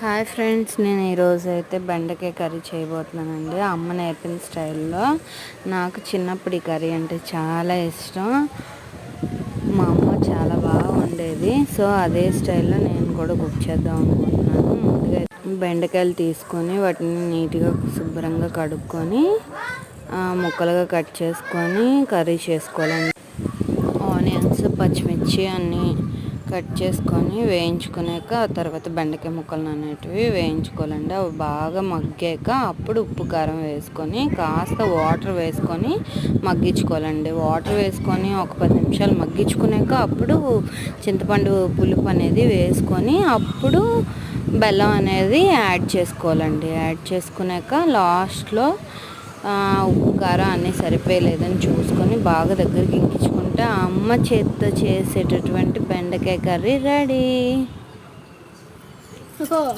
Hi friends, నేను ఈరోజు అయితే బెండకాయ కర్రీ చేయబోతున్నానండి. అమ్మ నేర్పిన స్టైల్లో. నాకు చిన్నప్పుడు ఈ కర్రీ అంటే చాలా ఇష్టం. మా అమ్మ చాలా బాగా వండేది. సో అదే స్టైల్లో నేను కూడా కుక్ చేద్దాం అనుకుంటున్నాను. ముందుగా బెండకాయలు తీసుకొని వాటిని నీట్గా శుభ్రంగా కడుక్కొని ముక్కలుగా కట్ చేసుకొని కర్రీ చేసుకోవాలండి. ఆనియన్స్, పచ్చిమిర్చి అన్నీ కట్ చేసుకొని వేయించుకున్నాక ఆ తర్వాత బెండకాయ ముక్కలు అనేటివి వేయించుకోవాలండి. అవి బాగా మగ్గాక అప్పుడు ఉప్పు కారం వేసుకొని కాస్త వాటర్ వేసుకొని మగ్గించుకోవాలండి. వాటర్ వేసుకొని ఒక 10 నిమిషాలు మగ్గించుకున్నాక అప్పుడు చింతపండు పులుపు అనేది వేసుకొని అప్పుడు బెల్లం అనేది యాడ్ చేసుకోవాలండి. యాడ్ చేసుకున్నాక లాస్ట్లో ఉప్పు కారం అన్నీ సరిపోయలేదని చూసుకొని బాగా దగ్గరికి ఇంకించుకుంటే అమ్మ చేతితో చేసేటటువంటి బెండకాయ కర్రీ రెడీ.